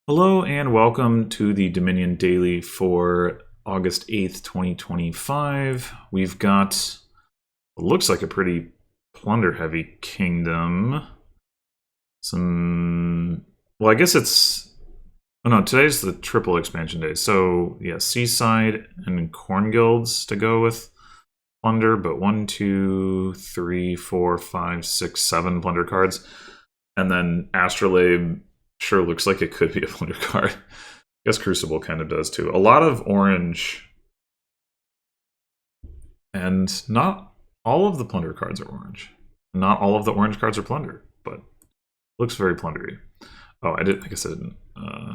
Hello and welcome to the Dominion Daily for August 8th, 2025. We've got what looks like a pretty plunder-heavy kingdom. Well, I guess oh no, today's the triple expansion day. So, yeah, Seaside and Corn Guilds to go with plunder, but 1, 2, 3, 4, 5, 6, 7 plunder cards. And then Astrolabe sure looks like it could be a plunder card. I guess Crucible kind of does too. A lot of orange. And not all of the plunder cards are orange. Not all of the orange cards are plunder, but looks very plundery. Oh, I guess I didn't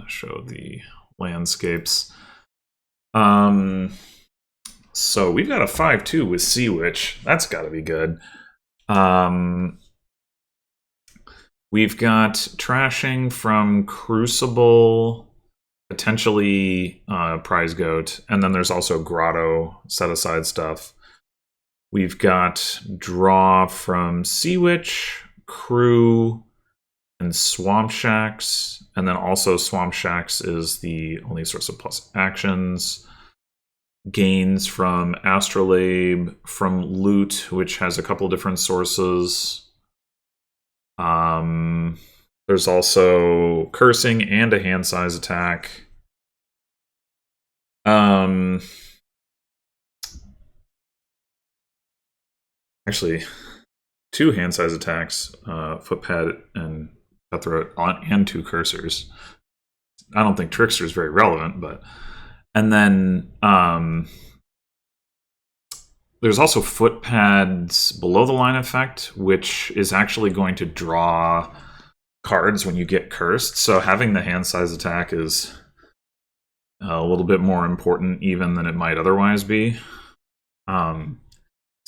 show the landscapes. So we've got a 5/2 with Sea Witch. That's got to be good. We've got trashing from Crucible, potentially Prize Goat, and then there's also Grotto set-aside stuff. We've got draw from Sea Witch, Crew, and Swamp Shacks, and then also Swamp Shacks is the only source of plus actions. Gains from Astrolabe, from Loot, which has a couple different sources. There's also Cursing and a hand size attack. Actually, 2 hand size attacks, Footpad and Cutthroat, and 2 cursors. I don't think Trickster is very relevant, but... And then there's also Footpad's Below the Line effect, which is actually going to draw cards when you get cursed. So having the hand size attack is a little bit more important even than it might otherwise be. So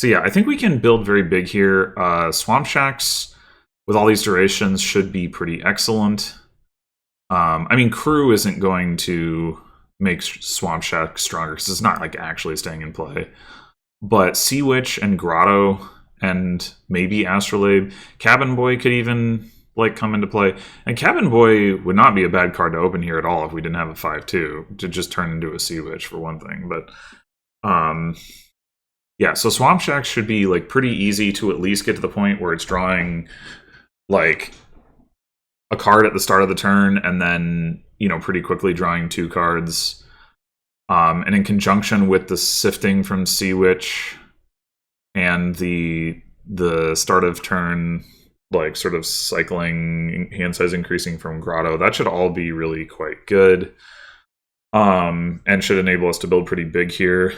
yeah, I think we can build very big here. Swamp Shacks with all these durations should be pretty excellent. I mean, Crew isn't going to make Swamp Shack stronger because it's not like actually staying in play. But Sea Witch and Grotto and maybe Astrolabe, Cabin Boy could even like come into play. And Cabin Boy would not be a bad card to open here at all if we didn't have a 5/2 to just turn into a Sea Witch for one thing. But yeah, so Swamp Shack should be like pretty easy to at least get to the point where it's drawing like a card at the start of the turn and then, you know, pretty quickly drawing 2 cards. And in conjunction with the sifting from Sea Witch and the start of turn, like sort of cycling hand size increasing from Grotto, that should all be really quite good. And should enable us to build pretty big here.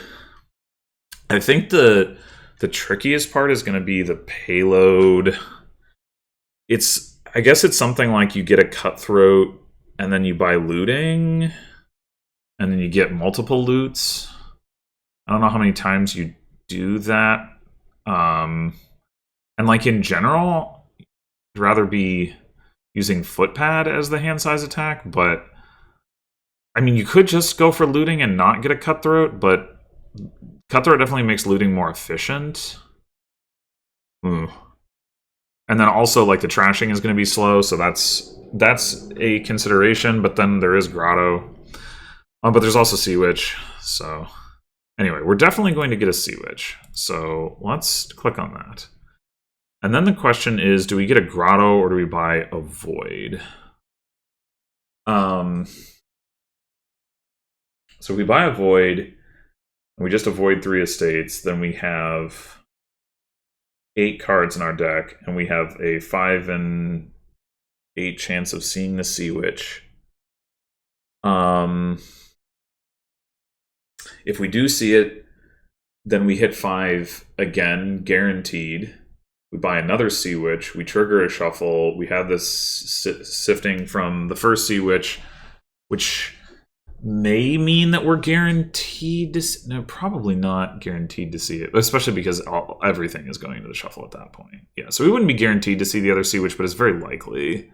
I think the trickiest part is going to be the payload. I guess it's something like you get a Cutthroat and then you buy looting and then you get multiple loots. I don't know how many times you do that. And like in general, I'd rather be using Footpad as the hand size attack, but I mean, you could just go for looting and not get a Cutthroat, but Cutthroat definitely makes looting more efficient. And then also, like, the trashing is going to be slow, so that's a consideration, but then there is Grotto. But there's also Sea Witch, so... Anyway, we're definitely going to get a Sea Witch, so let's click on that. And then the question is, do we get a Grotto or do we buy a Void? So if we buy a Void, and we just avoid 3 estates, then we have 8 cards in our deck, and we have a 5 and 8 chance of seeing the Sea Witch. If we do see it, then we hit 5 again, guaranteed. We buy another Sea Witch, we trigger a shuffle, we have this sifting from the first Sea Witch, which may mean that we're guaranteed to see, no, probably not guaranteed to see it, especially because everything is going to the shuffle at that point. Yeah, so we wouldn't be guaranteed to see the other Sea Witch, but it's very likely.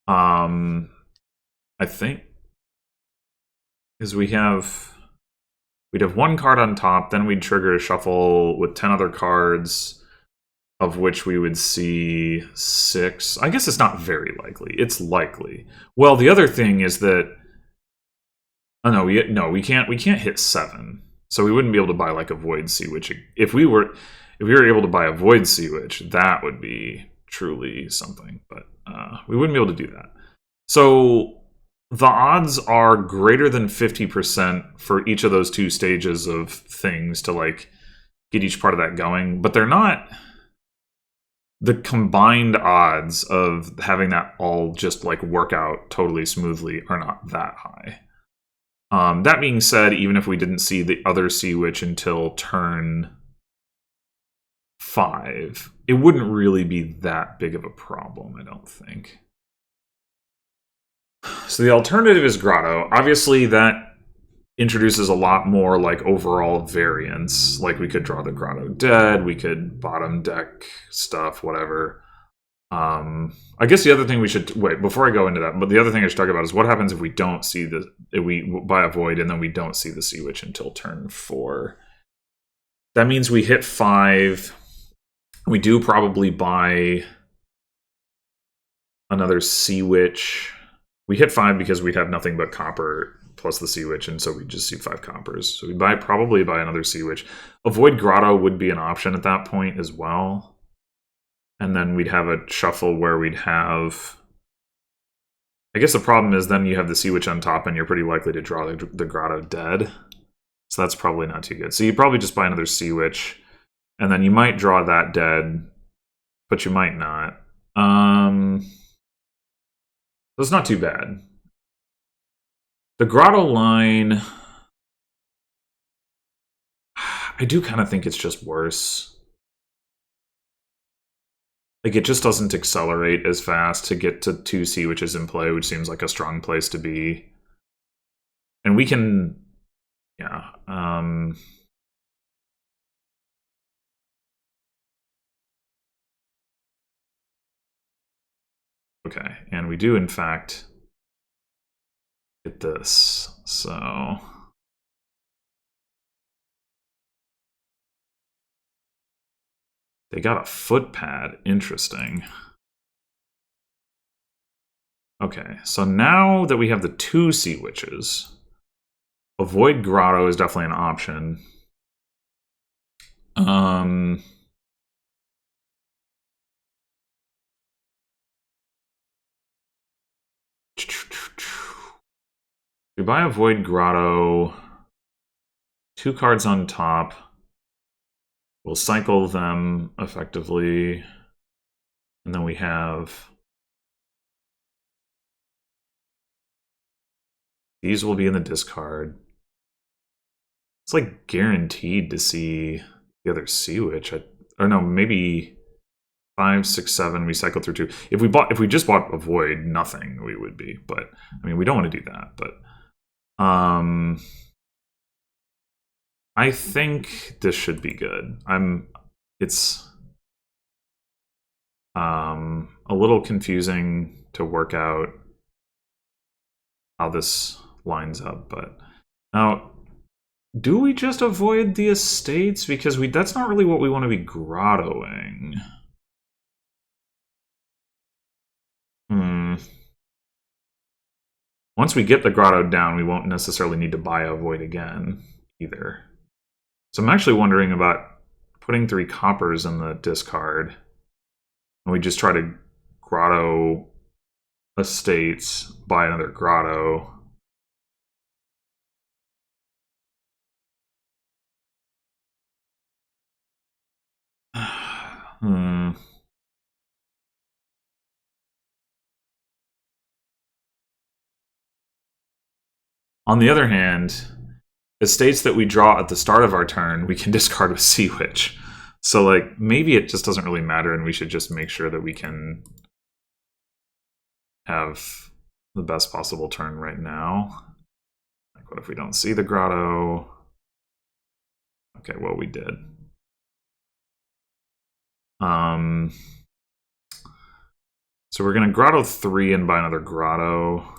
I think, because we'd have 1 card on top, then we'd trigger a shuffle with 10 other cards, of which we would see 6. I guess it's not very likely. It's likely. Well, the other thing is that we can't hit 7. So we wouldn't be able to buy like a Void Sea Witch. If we were able to buy a Void Sea Witch, that would be truly something. But we wouldn't be able to do that. So the odds are greater than 50% for each of those 2 stages of things to like get each part of that going, but they're not. The combined odds of having that all just like work out totally smoothly are not that high. That being said, even if we didn't see the other Sea Witch until turn 5, it wouldn't really be that big of a problem, I don't think. So the alternative is Grotto. Obviously, that introduces a lot more like overall variance. Like we could draw the Grotto dead, we could bottom deck stuff, whatever. I guess the other thing we should wait before I go into that. But the other thing I should talk about is what happens if we don't see if we buy a Void and then we don't see the Sea Witch until turn 4. That means we hit 5. We do probably buy another Sea Witch. We hit 5 because we'd have nothing but copper plus the Sea Witch, and so we just see 5 coppers. So we probably buy another Sea Witch. Avoid Grotto would be an option at that point as well. And then we'd have a shuffle where we'd have... I guess the problem is then you have the Sea Witch on top and you're pretty likely to draw the Grotto dead. So that's probably not too good. So you probably just buy another Sea Witch, and then you might draw that dead, but you might not. That's not too bad. The Grotto line, I do kind of think it's just worse. Like, it just doesn't accelerate as fast to get to 2 Sea Witches in play, which seems like a strong place to be. And we can... yeah. Okay, and we do, in fact, get this. So... they got a footpad. Interesting. Okay, so now that we have the 2 Sea Witches, Avoid Grotto is definitely an option. We buy Avoid Grotto, 2 cards on top. We'll cycle them effectively. And then we have... these will be in the discard. It's like guaranteed to see the other Sea Witch. Or no, maybe 5, 6, 7. We cycle through 2. If we just bought a Void, nothing we would be. But I mean, we don't want to do that. But I think this should be good. It's a little confusing to work out how this lines up, but now, do we just avoid the estates? Because that's not really what we want to be grottoing. Once we get the grotto down, we won't necessarily need to buy a Void again, either. So I'm actually wondering about putting 3 coppers in the discard, and we just try to grotto estates, buy another grotto. On the other hand, estates that we draw at the start of our turn, we can discard with Sea Witch. So, like, maybe it just doesn't really matter, and we should just make sure that we can have the best possible turn right now. Like, what if we don't see the grotto? Okay, well, we did. So we're going to grotto 3 and buy another grotto.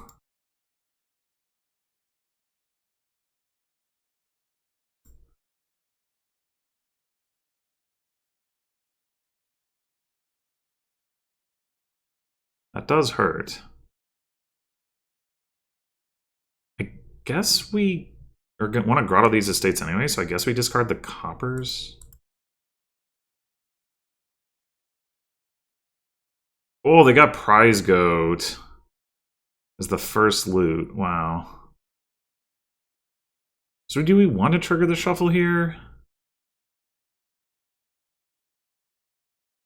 That does hurt. I guess we are going to want to grotto these estates anyway, so I guess we discard the coppers. Oh, they got Prize Goat as the first loot. Wow. So do we want to trigger the shuffle here?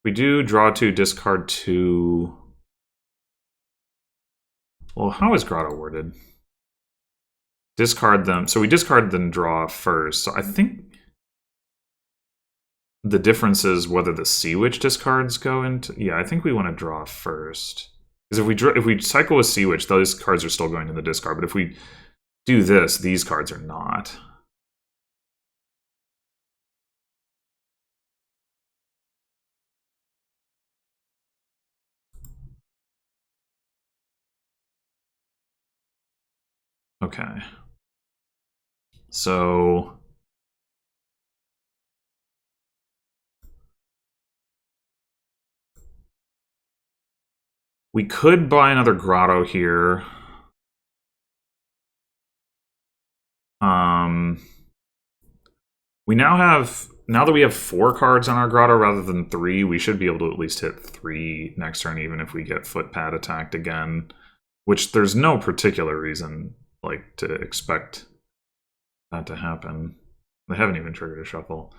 We do draw 2, discard 2. Well, how is grotto worded? Discard them. So we discard then draw first. So I think the difference is whether the Sea Witch discards go into... Yeah, I think we want to draw first. Because if we cycle with Sea Witch, those cards are still going to the discard. But if we do this, these cards are not. Okay. So... we could buy another grotto here. We now have... Now that we have 4 cards on our grotto rather than 3, we should be able to at least hit 3 next turn, even if we get footpad attacked again. Which there's no particular reason like to expect that to happen. They haven't even triggered a shuffle.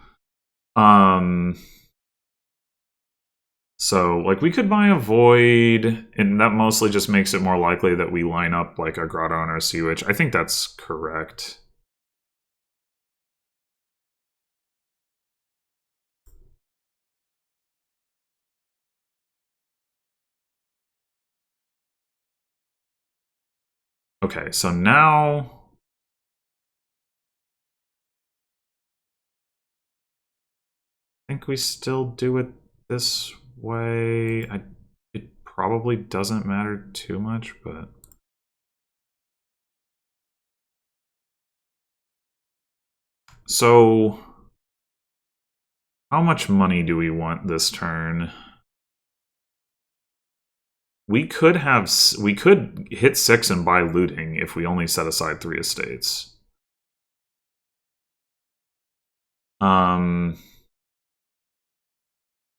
So, like, we could buy a Void, and that mostly just makes it more likely that we line up, like, a Grotto and our Sea Witch. I think that's correct. Okay, so now... I think we still do it this way. It probably doesn't matter too much, but... So... how much money do we want this turn? We could hit 6 and buy looting if we only set aside 3 estates.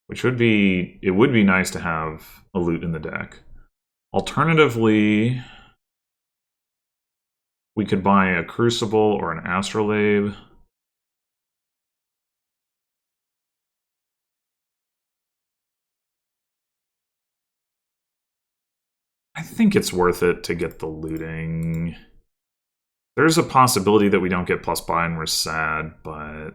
Which would be... it would be nice to have a loot in the deck. Alternatively, we could buy a Crucible or an Astrolabe. I think it's worth it to get the looting. There's a possibility that we don't get plus buy and we're sad, but...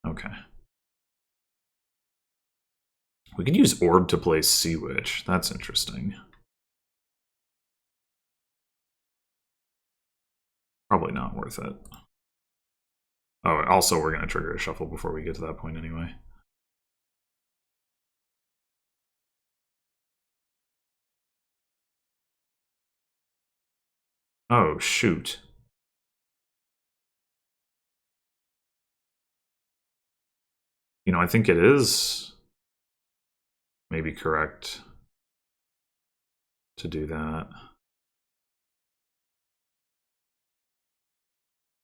okay. We could use Orb to play Sea Witch. That's interesting. Probably not worth it. Oh, also we're going to trigger a shuffle before we get to that point anyway. Oh, shoot. You know, I think it is maybe correct to do that.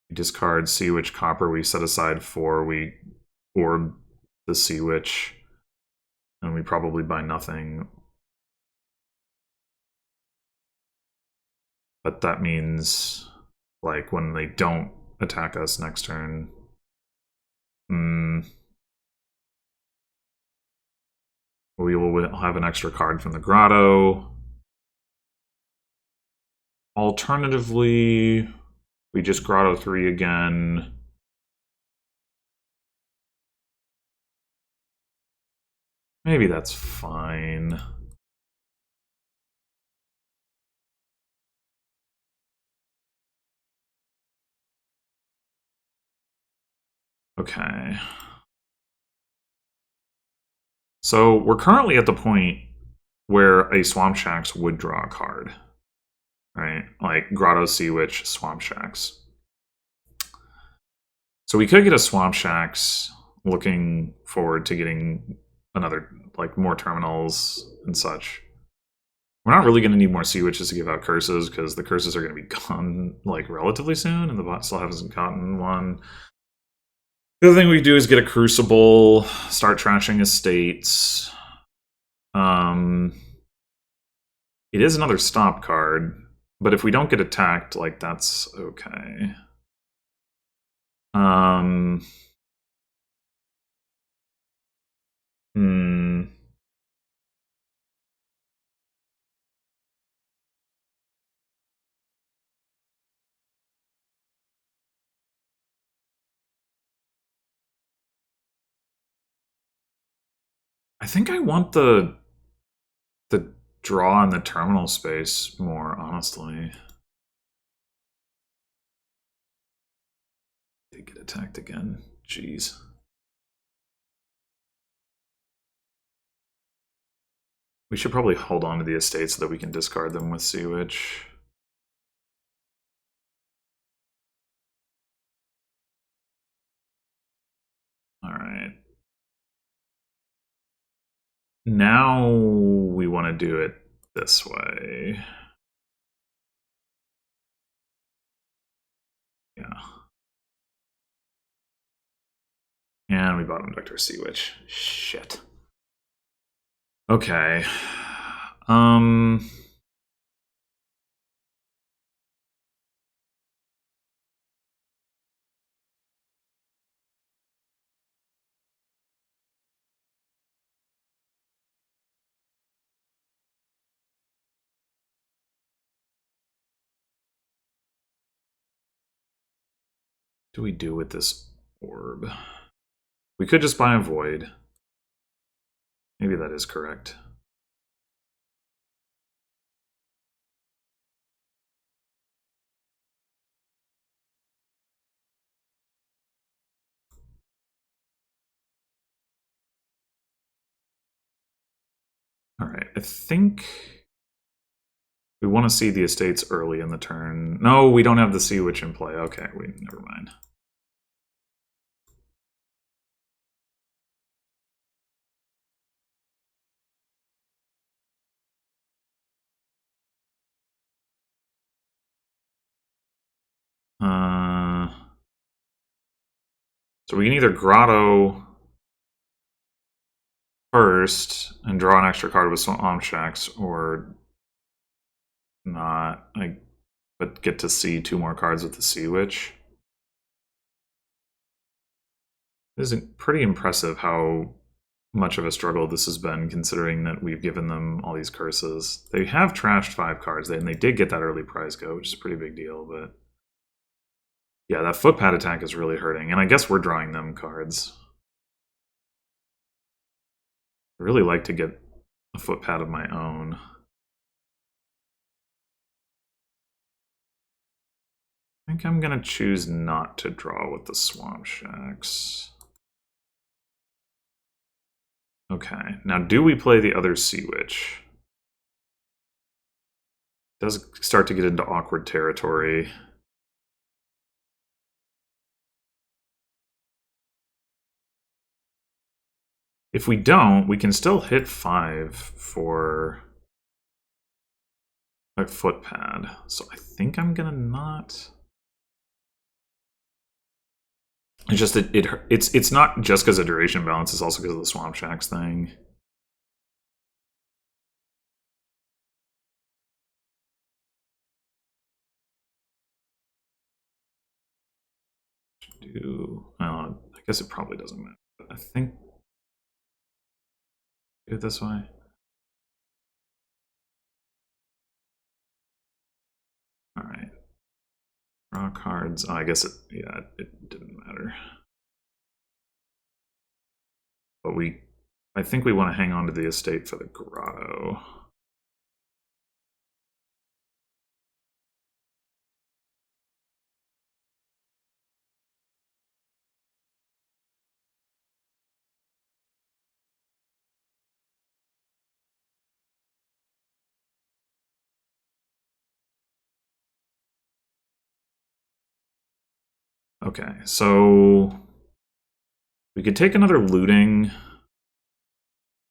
We discard Sea Witch Copper, we set aside 4, we orb the Sea Witch, and we probably buy nothing. But that means, like, when they don't attack us next turn... we will have an extra card from the Grotto. Alternatively, we just Grotto 3 again. Maybe that's fine. Okay. So we're currently at the point where a Swamp Shax would draw a card. Right? Like Grotto, Sea Witch, Swamp Shax. So we could get a Swamp Shacks. Looking forward to getting another, like, more terminals and such. We're not really going to need more Sea Witches to give out curses, because the curses are going to be gone, like, relatively soon, and the bot still hasn't gotten one. The other thing we do is get a Crucible, start trashing estates. It is another stop card, but if we don't get attacked, like, that's okay. Hmm. I think I want the draw in the terminal space more, honestly. They get attacked again. Jeez. We should probably hold on to the estate so that we can discard them with Sea Witch. Alright. Now we want to do it this way. Yeah. And we bottom decked our Sea Witch. Shit. Okay. Do we do with this orb? We could just buy a void. Maybe that is correct. Alright, I think we want to see the estates early in the turn. No, we don't have the Sea Witch in play. Okay, never mind. So we can either Grotto first and draw an extra card with Swamp Shacks, or not. But get to see 2 more cards with the Sea Witch. This is pretty impressive how much of a struggle this has been, considering that we've given them all these curses. They have trashed 5 cards, and they did get that early prize go, which is a pretty big deal, but yeah, that footpad attack is really hurting, and I guess we're drawing them cards. I really like to get a footpad of my own. I think I'm gonna choose not to draw with the Swamp Shacks. Okay, now do we play the other Sea Witch? It does start to get into awkward territory. If we don't, we can still hit 5 for a footpad. So I think I'm gonna not. It's just that it's not just because of duration balance, it's also because of the Swamp Shacks thing. I guess it probably doesn't matter. But I think do it this way. All right. Draw cards. Oh, I guess it didn't matter. But I think we want to hang on to the estate for the grotto. Okay, so we could take another looting,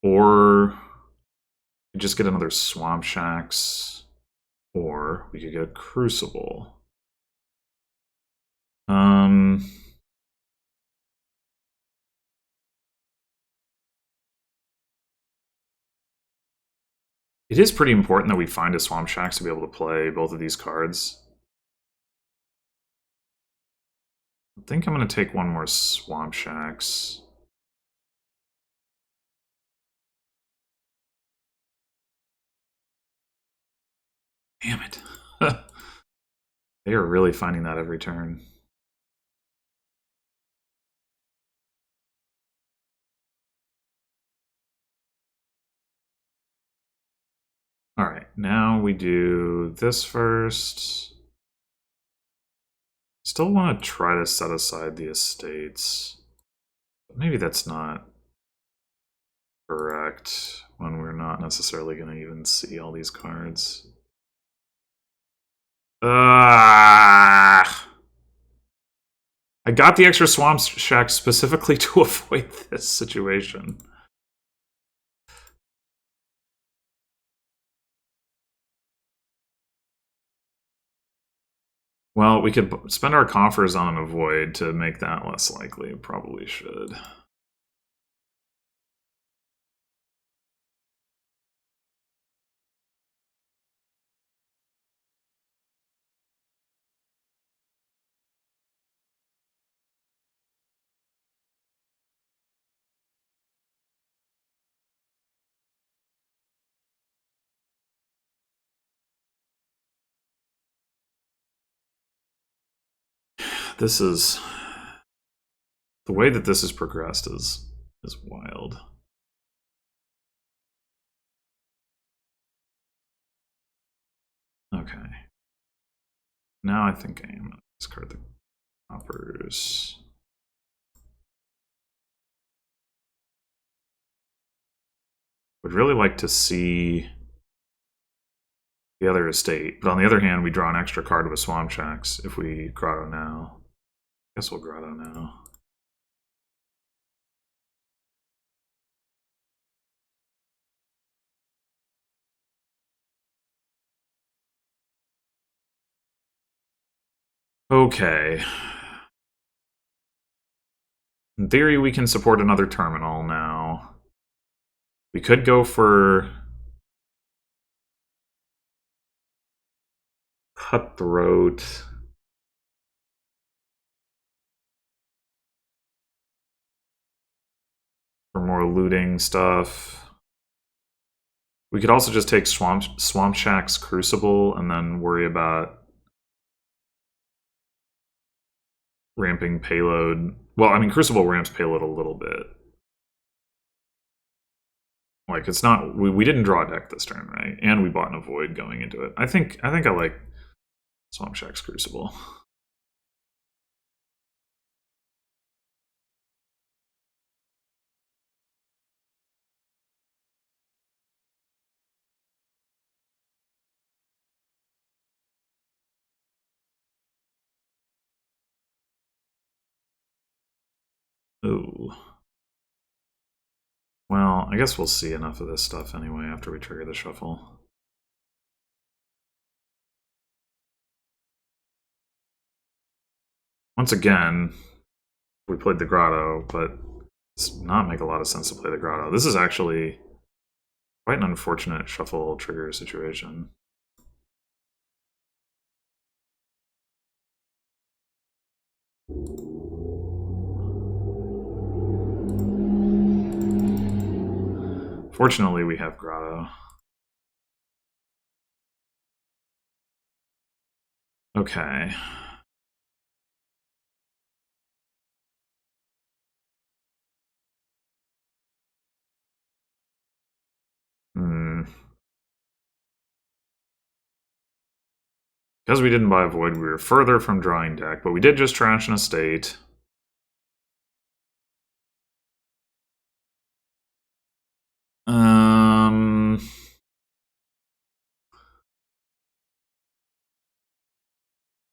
or just get another Swamp Shacks, or we could get a Crucible. It is pretty important that we find a Swamp Shacks to be able to play both of these cards. I think I'm going to take one more Swamp Shacks. Damn it. They are really finding that every turn. Alright, now we do this first. Still want to try to set aside the estates. Maybe that's not correct when we're not necessarily going to even see all these cards. I got the extra Swamp Shack specifically to avoid this situation. Well, we could spend our coffers on an avoid to make that less likely. Probably should. This is... The way that this has progressed is wild. Okay. Now I think I am going to discard the coppers. Would really like to see the other estate, but on the other hand, we draw an extra card with Swamp Shacks if we grotto now. I guess we'll grotto now. Okay. In theory, we can support another terminal now. We could go for Cutthroat. For more looting stuff. We could also just take Swamp Shack's Crucible and then worry about ramping payload. Well, I mean, Crucible ramps payload a little bit. Like, it's not... We didn't draw a deck this turn, right? And we bought an Avoid going into it. I think I like Swamp Shack's Crucible. Ooh. Well, I guess we'll see enough of this stuff anyway after we trigger the shuffle. Once again, we played the Grotto, but it's not make a lot of sense to play the Grotto. This is actually quite an unfortunate shuffle trigger situation. Fortunately, we have Grotto. Okay. Because we didn't buy a Void, we were further from drawing deck, but we did just trash an estate.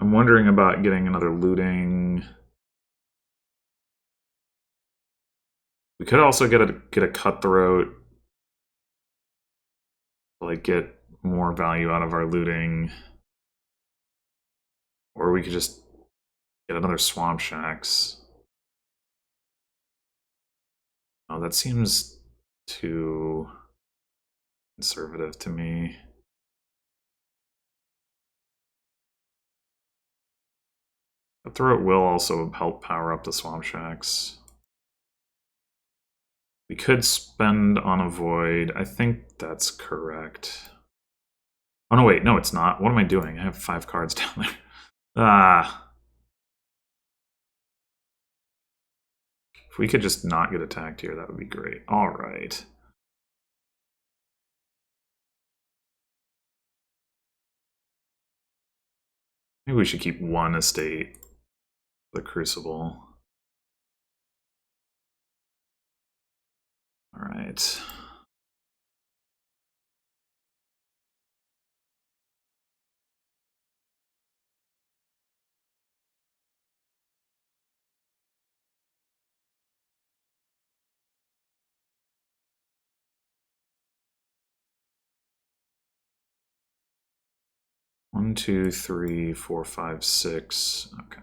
I'm wondering about getting another looting. We could also get a cutthroat, like get more value out of our looting, or we could just get another swamp shacks. Oh, that seems too conservative to me. Cutthroat will also help power up the swamp shacks. We could spend on a void. I think that's correct. Oh no, wait, no, it's not. What am I doing? I have 5 cards down there. Ah. If we could just not get attacked here, that would be great. All right. Maybe we should keep 1 estate, the Crucible. All right. One, two, three, four, five, six. Okay.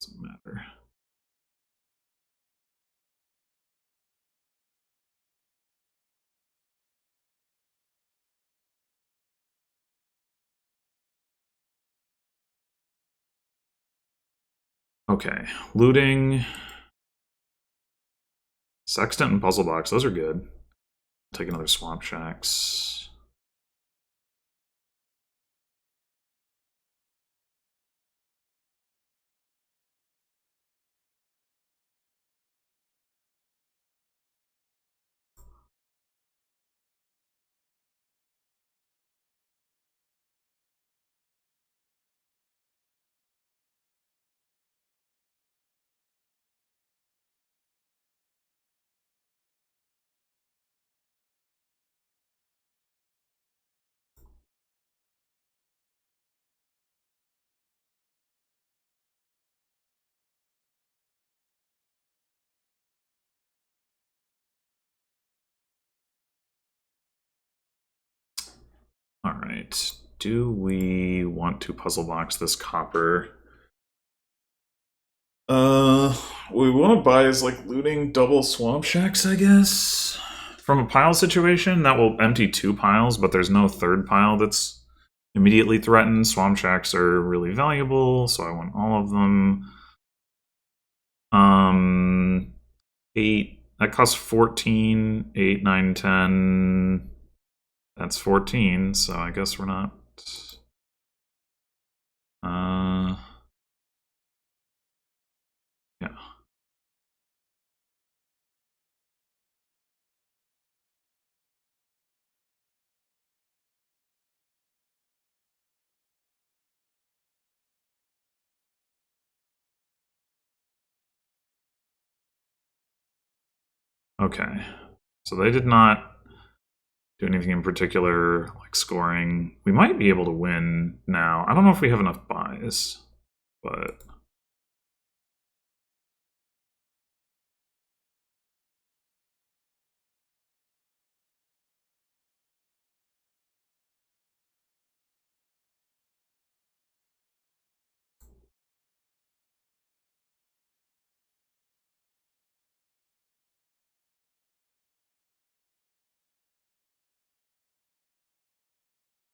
Doesn't matter. Okay. Looting. Sextant and Puzzle Box. Those are good. Take another Swamp Shacks. All right. Do we want to Puzzle Box this copper? We want to buy as like looting double Swamp Shacks, I guess. From a pile situation, that will empty 2 piles, but there's no third pile that's immediately threatened. Swamp Shacks are really valuable, so I want all of them. 8. That costs 14. 8, 9, 10. That's 14, so I guess we're not. Yeah. Okay. So they did not do anything in particular, like scoring. We might be able to win now. I don't know if we have enough buys, but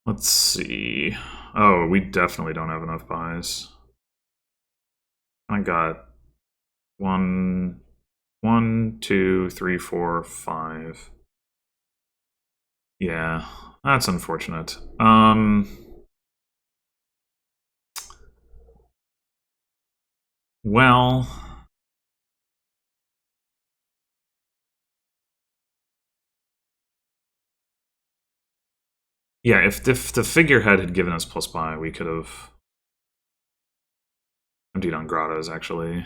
let's see. Oh, we definitely don't have enough buys. I got 1, 1, 2, 3, 4, 5. Yeah, that's unfortunate. Well, yeah, if the figurehead had given us plus buy, we could have emptied on grottos, actually.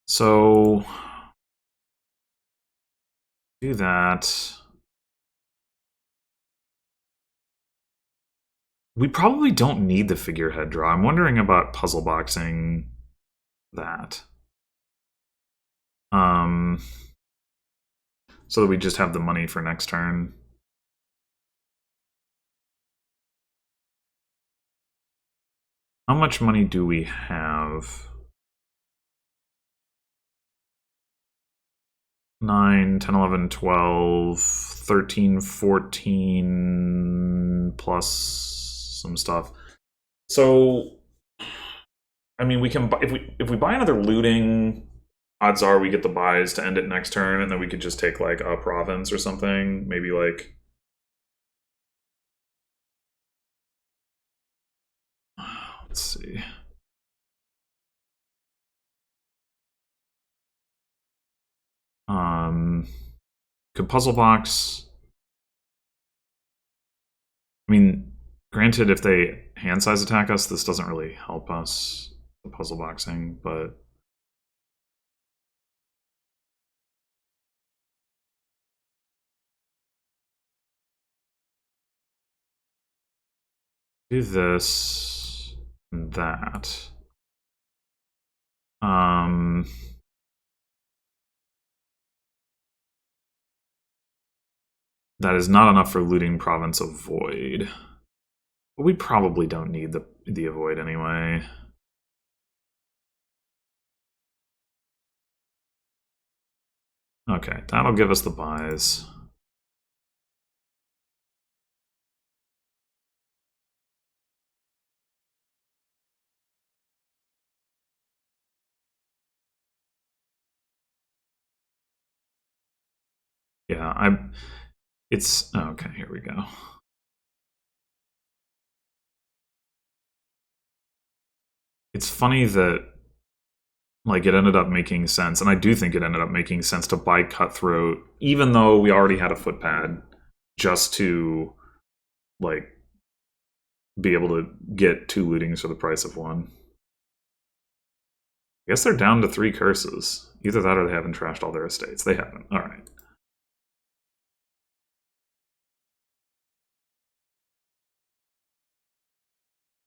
So, do that. We probably don't need the figurehead draw. I'm wondering about puzzle boxing that. So that we just have the money for next turn. How much money do we have? 9, 10, 11, 12, 13, 14, plus some stuff. So, I mean, we can if we buy another looting, odds are we get the buys to end it next turn, and then we could just take like a province or something. Maybe like, let's see. Could puzzle box. I mean, granted, if they hand size attack us, this doesn't really help us, the puzzle boxing, but do this and that. That is not enough for looting Province of Void. But we probably don't need the Avoid anyway. Okay, that'll give us the buys. Yeah, it's okay, here we go. It's funny that like it ended up making sense, and I do think it ended up making sense to buy Cutthroat, even though we already had a footpad, just to like be able to get 2 lootings for the price of 1. I guess they're down to 3 curses. Either that or they haven't trashed all their estates. They haven't. Alright.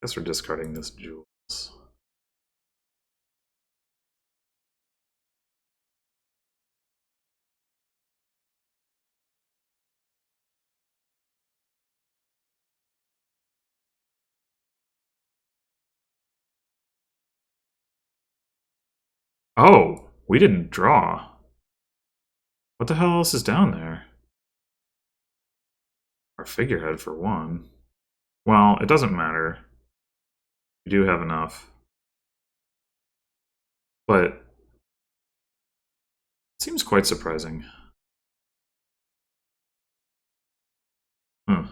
Guess we're discarding this jewels. Oh, we didn't draw. What the hell else is down there? Our figurehead for 1. Well, it doesn't matter. We do have enough. But it seems quite surprising. Hmm.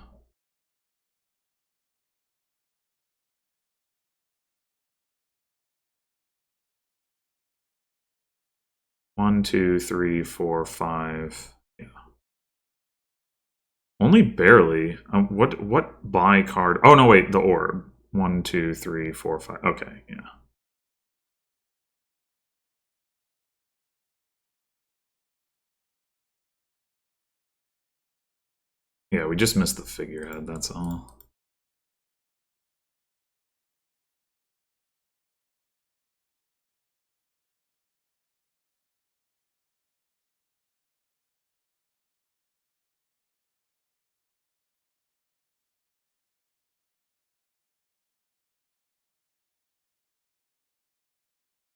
One, two, three, four, 5. Yeah. Only barely. What buy card? Oh no, wait, the orb. 1, 2, 3, 4, 5. Okay, yeah. Yeah, we just missed the figurehead, that's all.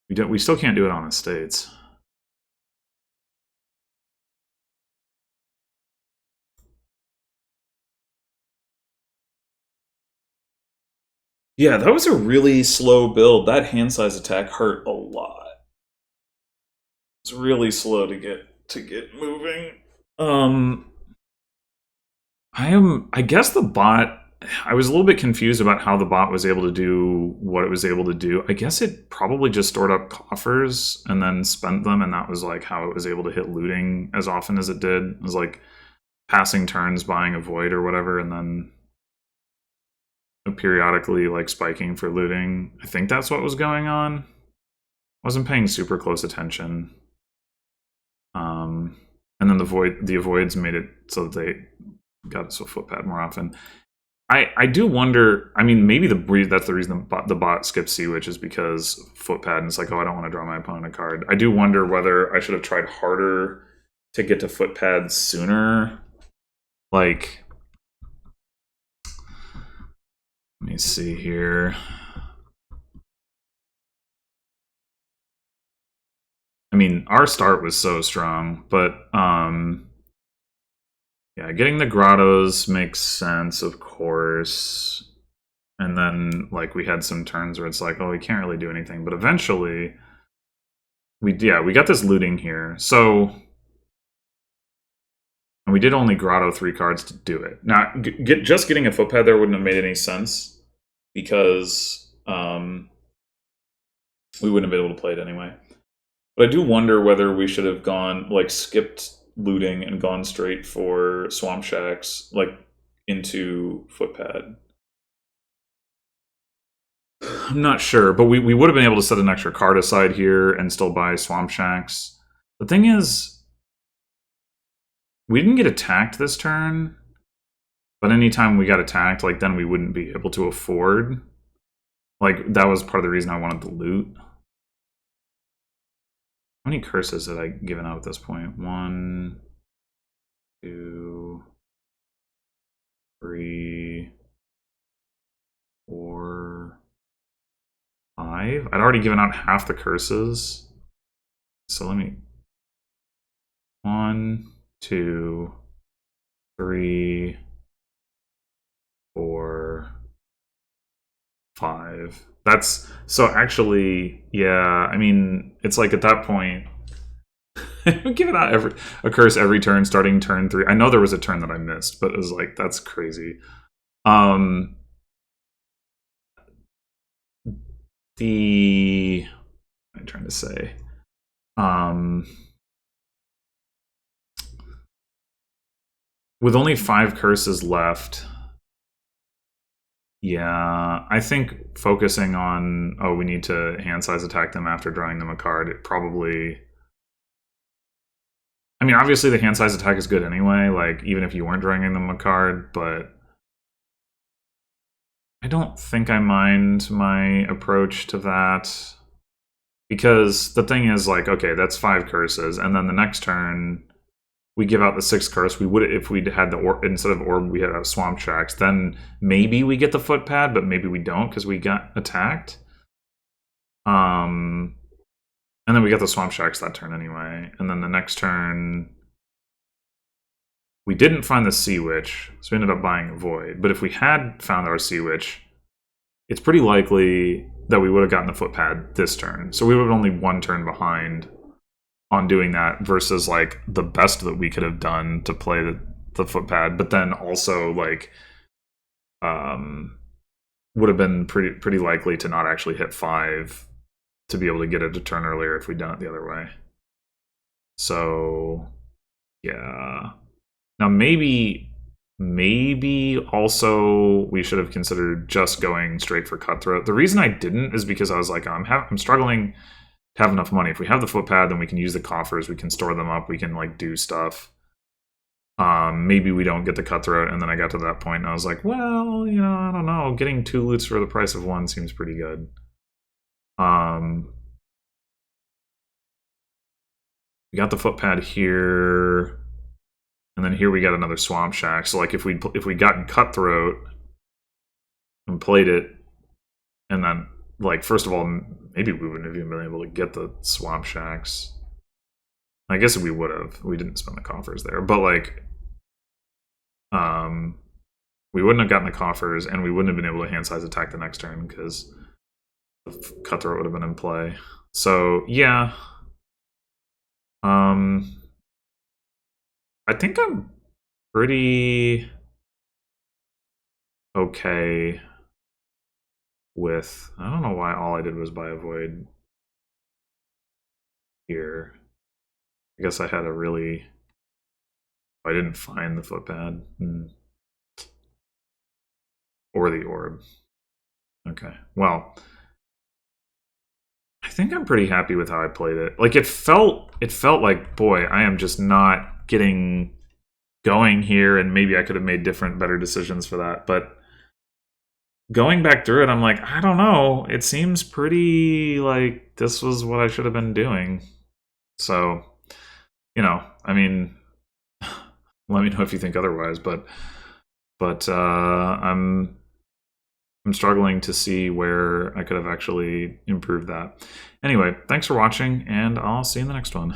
We still can't do it on estates. Yeah, that was a really slow build. That hand size attack hurt a lot. It's really slow to get moving. I guess the bot, I was a little bit confused about how the bot was able to do what it was able to do. I guess it probably just stored up coffers and then spent them, and that was like how it was able to hit looting as often as it did. It was like passing turns, buying a void or whatever, and then periodically like spiking for looting. I think that's what was going on. Wasn't paying super close attention. And then the avoids made it so that they got us a footpad more often. I do wonder. I mean, maybe that's the reason the bot skips Sea Witch is because footpad, and it's like, oh, I don't want to draw my opponent a card. I do wonder whether I should have tried harder to get to footpad sooner. Like, let me see here. I mean, our start was so strong, but yeah, getting the grottos makes sense, of course. And then, like, we had some turns where it's like, oh, we can't really do anything. But eventually, we got this looting here. So, and we did only grotto 3 cards to do it. Now, just getting a footpad there wouldn't have made any sense because we wouldn't have been able to play it anyway. But I do wonder whether we should have gone, like, skipped looting and gone straight for Swamp Shacks, like, into footpad. I'm not sure, but we would have been able to set an extra card aside here and still buy Swamp Shacks. The thing is, we didn't get attacked this turn, but anytime we got attacked, like, then we wouldn't be able to afford. Like, that was part of the reason I wanted to loot. How many curses had I given out at this point? 1, 2, 3, 4, 5. I'd already given out half the curses. So let me... 1, 2, 3, 4, 5. That's... So actually, yeah, I mean, it's like at that point... giving out a curse every turn, starting turn 3. I know there was a turn that I missed, but it was like, that's crazy. What am I trying to say? With only 5 curses left, yeah, I think focusing on, oh, we need to hand size attack them after drawing them a card, it probably... I mean, obviously the hand size attack is good anyway, like, even if you weren't drawing them a card, but I don't think I mind my approach to that. Because the thing is, like, okay, that's 5 curses, and then the next turn we give out the 6th curse. We would, if we'd had the orb, instead of orb, we had Swamp Shacks, then maybe we get the footpad, but maybe we don't because we got attacked. And then we got the Swamp Shacks that turn anyway. And then the next turn, we didn't find the Sea Witch, so we ended up buying a Void. But if we had found our Sea Witch, it's pretty likely that we would have gotten the footpad this turn. So we would have only 1 turn behind on doing that versus, like, the best that we could have done to play the footpad. But then also, like, would have been pretty likely to not actually hit 5 to be able to get it a turn earlier if we'd done it the other way. So, yeah. Now, maybe also we should have considered just going straight for Cutthroat. The reason I didn't is because I was like, I'm struggling to have enough money. If we have the footpad, then we can use the coffers, we can store them up, we can, like, do stuff. Maybe we don't get the Cutthroat, and then I got to that point and I was like, well, you know, I don't know. Getting 2 loots for the price of 1 seems pretty good. We got the footpad here, and then here we got another Swamp Shack. So, like, if we'd gotten Cutthroat and played it, and then, like, first of all, maybe we wouldn't have even been able to get the Swamp Shacks. I guess we would have. We didn't spend the coffers there, but, like, we wouldn't have gotten the coffers, and we wouldn't have been able to hand size attack the next turn because the Cutthroat would have been in play. So, yeah. I think I'm pretty okay with... I don't know why all I did was buy a Void here. I guess I had a really... I didn't find the footpad. Or the orb. Okay, well... I think I'm pretty happy with how I played it. Like, it felt like, boy, I am just not getting going here, and maybe I could have made different, better decisions for that. But going back through it, I'm like, I don't know. It seems pretty like this was what I should have been doing. So, I mean, let me know if you think otherwise. But I'm struggling to see where I could have actually improved that. Anyway, thanks for watching, and I'll see you in the next one.